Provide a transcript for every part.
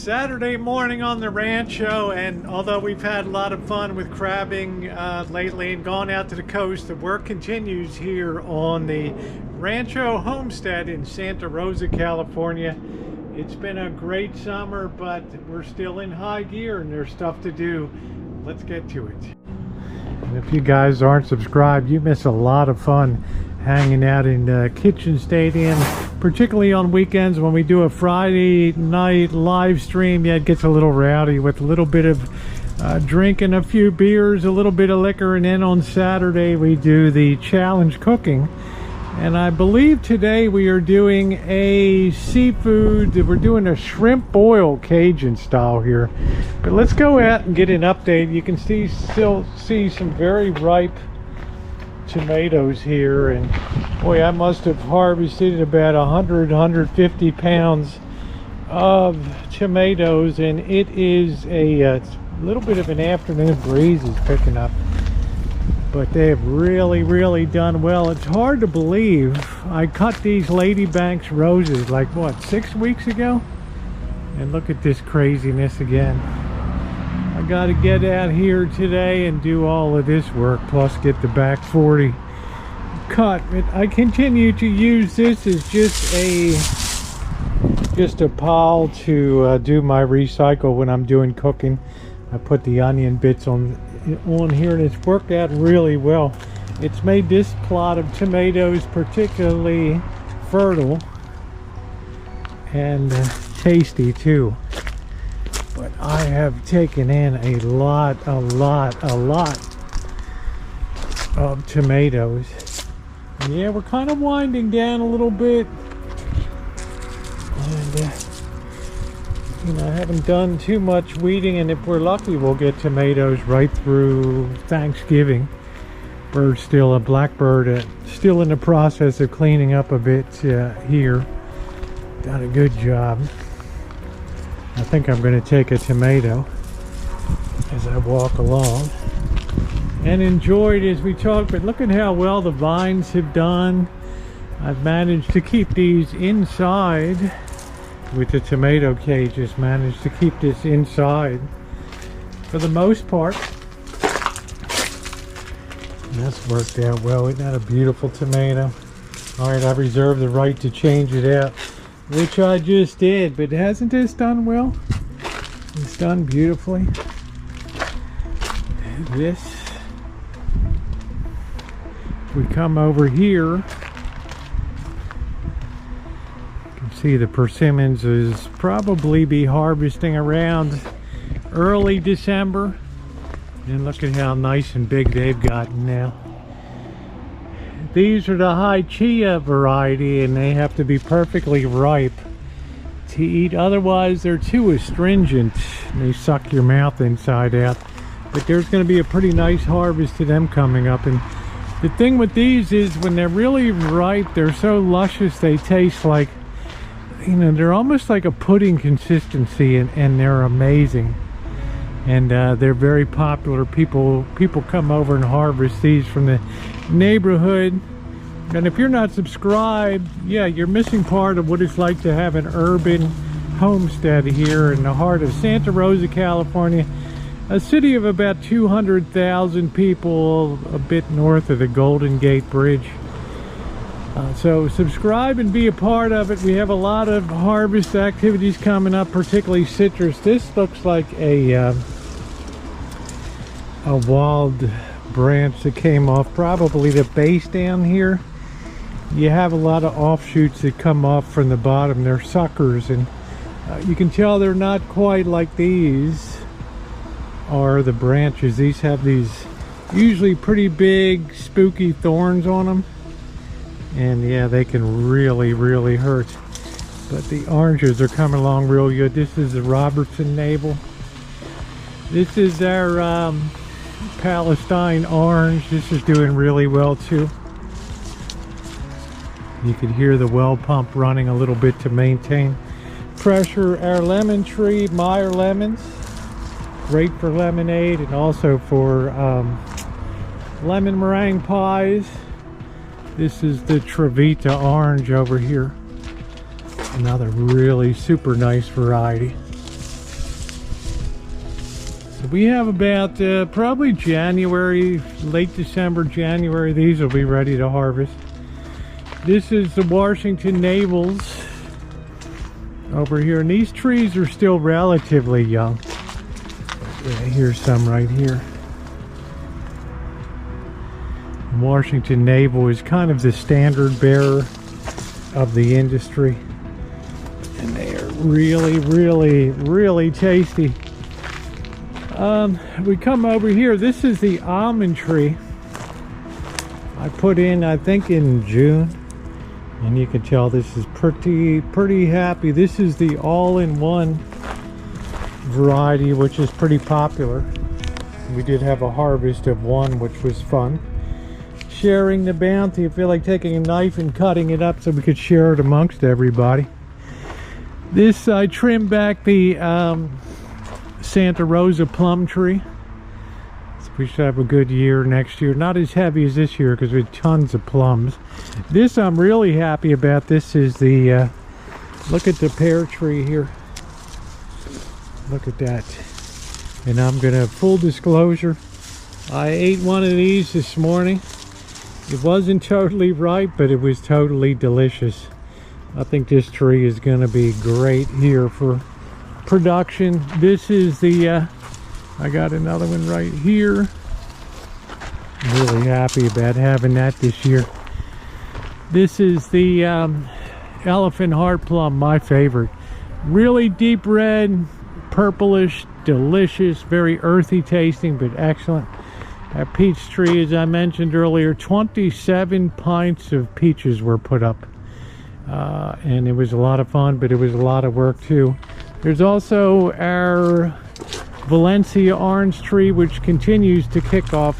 Saturday morning on the Rancho, and although we've had a lot of fun with crabbing lately and gone out to the coast, the work continues here on the Rancho homestead in Santa Rosa, California. It's been a great summer, but we're still in high gear and there's stuff to do. Let's get to it. And if you guys aren't subscribed, you miss a lot of fun hanging out in the kitchen stadium, particularly on weekends when we do a Friday night live stream. Yeah, it gets a little rowdy with a little bit of drinking a few beers, a little bit of liquor, and then on Saturday we do the challenge cooking. And I believe today we are doing a seafood, we're doing a shrimp boil Cajun style here. But let's go out and get an update. You can still see some very ripe tomatoes here, and boy, I must have harvested about 150 pounds of tomatoes, and it is a little bit of an afternoon breeze is picking up, but they have really done well. It's hard to believe I cut these Lady Banks roses like what, 6 weeks ago, and look at this craziness again. I got to get out here today and do all of this work, plus get the back 40 cut. But I continue to use this as just a pile to do my recycle when I'm doing cooking. I put the onion bits on here, and it's worked out really well. It's made this plot of tomatoes particularly fertile and tasty too. But I have taken in a lot of tomatoes. And yeah, we're kind of winding down a little bit. And, I haven't done too much weeding, and if we're lucky, we'll get tomatoes right through Thanksgiving. Blackbird, still in the process of cleaning up a bit here. Done a good job. I think I'm going to take a tomato as I walk along and enjoy it as we talk. But look at how well the vines have done. I've managed to keep these inside with the tomato cages, managed to keep this inside for the most part. And that's worked out well. Isn't that a beautiful tomato? Alright, I reserve the right to change it out, which I just did, but hasn't this done well? It's done beautifully. This, if we come over here, you can see the persimmons is probably be harvesting around early December. And look at how nice and big they've gotten now. These are the high chia variety, and they have to be perfectly ripe to eat, otherwise they're too astringent and they suck your mouth inside out. But there's going to be a pretty nice harvest to them coming up. And the thing with these is when they're really ripe, they're so luscious, they taste like, they're almost like a pudding consistency, and they're amazing. And they're very popular. People come over and harvest these from the neighborhood. And if you're not subscribed, yeah, you're missing part of what it's like to have an urban homestead here in the heart of Santa Rosa, California, a city of about 200,000 people, a bit north of the Golden Gate Bridge. So subscribe and be a part of it. We have a lot of harvest activities coming up, particularly citrus. This looks like a wild branch that came off probably the base down here. You have a lot of offshoots that come off from the bottom. They're suckers, and you can tell they're not quite like these are the branches. These have these usually pretty big spooky thorns on them, and yeah, they can really hurt. But the oranges are coming along real good. This is the Robertson Navel. This is our Palestine orange. This is doing really well too. You could hear the well pump running a little bit to maintain pressure. Our lemon tree, Meyer lemons, great for lemonade and also for lemon meringue pies. This is the Trevita orange over here. Another really super nice variety. So we have about probably January, late December, January, these will be ready to harvest. This is the Washington Navels over here, and these trees are still relatively young. Yeah, here's some right here. Washington Navel is kind of the standard bearer of the industry, and they are really, really, really tasty. We come over here. This is the almond tree I put in, I think, in June, and you can tell this is pretty happy. This is the all-in-one variety, which is pretty popular. We did have a harvest of one, which was fun. Sharing the bounty. I feel like taking a knife and cutting it up so we could share it amongst everybody. This, I trimmed back the Santa Rosa plum tree. So we should have a good year next year. Not as heavy as this year because we had tons of plums. This I'm really happy about. This is the, look at the pear tree here. Look at that. And I'm gonna, full disclosure, I ate one of these this morning. It wasn't totally ripe, but it was totally delicious. I think this tree is going to be great here for production. This is the, I got another one right here. I'm really happy about having that this year. This is the elephant heart plum, my favorite. Really deep red, purplish, delicious, very earthy tasting, but excellent. That peach tree, as I mentioned earlier, 27 pints of peaches were put up. And it was a lot of fun, but it was a lot of work too. There's also our Valencia orange tree, which continues to kick off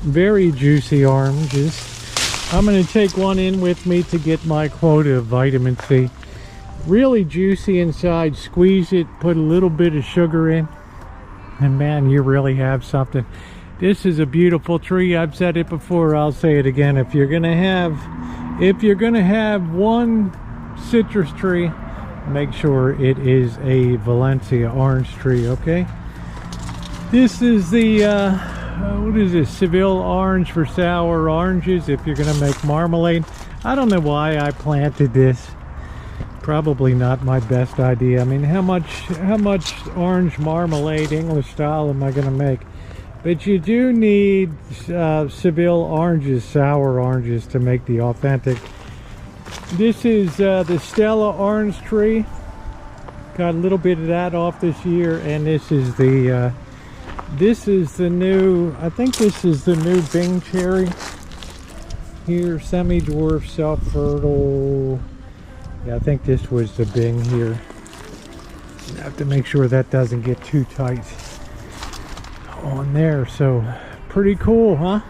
very juicy oranges. I'm going to take one in with me to get my quota of vitamin C. Really juicy inside. Squeeze it, put a little bit of sugar in, and man, you really have something. This is a beautiful tree. I've said it before, I'll say it again. If you're gonna have one citrus tree, make sure it is a Valencia orange tree, okay? This is the what is this? Seville orange for sour oranges if you're gonna make marmalade. I don't know why I planted this. Probably not my best idea. I mean, how much orange marmalade English style am I gonna make? But you do need Seville oranges, sour oranges, to make the authentic. This is the Stella orange tree. Got a little bit of that off this year, and this is the new, I think this is the new Bing cherry. Here, semi-dwarf, self-fertile. Yeah, I think this was the Bing here. I have to make sure that doesn't get too tight on there. So pretty cool, huh?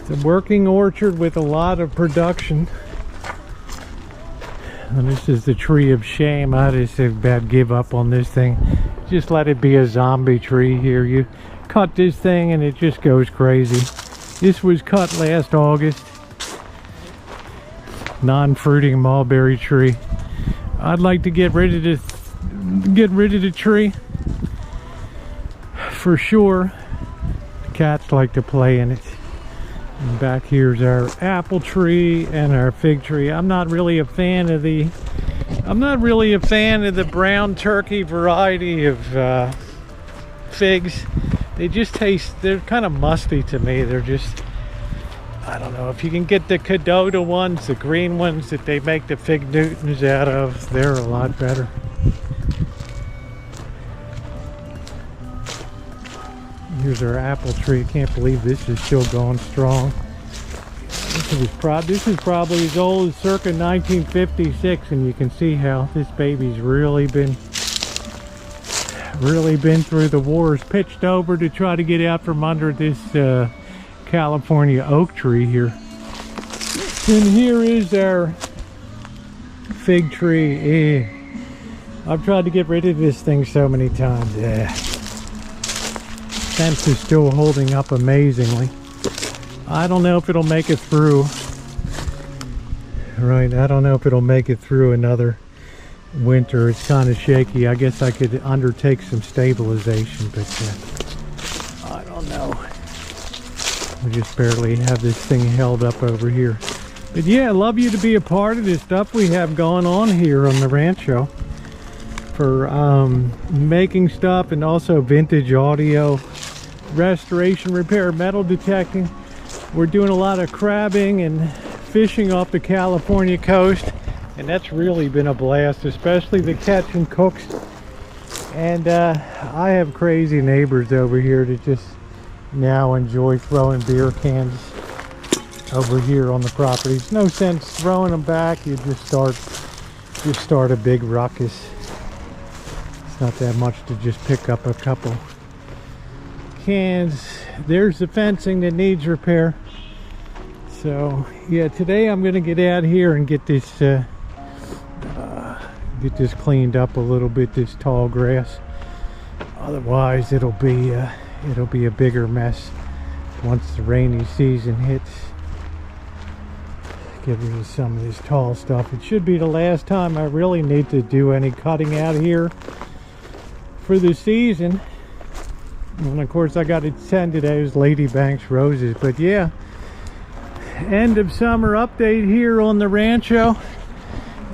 It's a working orchard with a lot of production. And this is the tree of shame. I just about give up on this thing. Just let it be a zombie tree here. You cut this thing and it just goes crazy. This was cut last August. Non-fruiting mulberry tree. I'd like to get rid of the tree for sure. The cats like to play in it. And back here's our apple tree and our fig tree. I'm not really a fan of the brown turkey variety of figs. They just taste, they're kind of musty to me. They're just, I don't know. If you can get the Cadota ones, the green ones that they make the fig Newtons out of, they're a lot better. Here's our apple tree. I can't believe this is still going strong. This is probably as old as circa 1956, and you can see how this baby's really been through the wars. Pitched over to try to get out from under this California oak tree here. And here is our fig tree. I've tried to get rid of this thing so many times. Fence is still holding up amazingly. I don't know if it'll make it through. Right, I don't know if it'll make it through another winter. It's kind of shaky. I guess I could undertake some stabilization, but I don't know. We just barely have this thing held up over here. But yeah, I'd love you to be a part of this stuff we have going on here on the Rancho for making stuff, and also vintage audio, restoration, repair, metal detecting. We're doing a lot of crabbing and fishing off the California coast, and that's really been a blast, especially the catch and cooks. And I have crazy neighbors over here that just now enjoy throwing beer cans over here on the property. There's no sense throwing them back. You just start a big ruckus. It's not that much to just pick up a couple cans. There's the fencing that needs repair. So yeah, today I'm gonna get out here and get this cleaned up a little bit, this tall grass. Otherwise it'll be a bigger mess once the rainy season hits. Get rid of some of this tall stuff. It should be the last time I really need to do any cutting out here for the season. And of course I got to tend to those Lady Banks roses. But yeah, end of summer update here on the Rancho.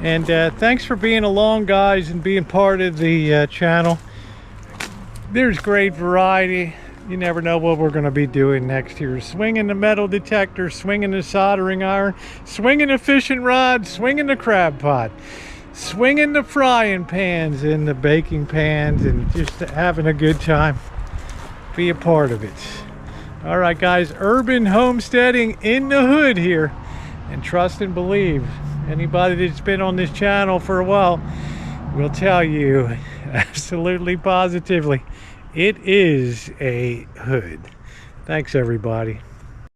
And thanks for being along, guys, and being part of the channel. There's great variety. You never know what we're going to be doing next year. Swinging the metal detector, swinging the soldering iron, swinging the fishing rod, swinging the crab pot, swinging the frying pans and the baking pans, and just having a good time. Be a part of it. All right, guys, urban homesteading in the hood here. And trust and believe, anybody that's been on this channel for a while will tell you absolutely positively, it is a hood. Thanks, everybody.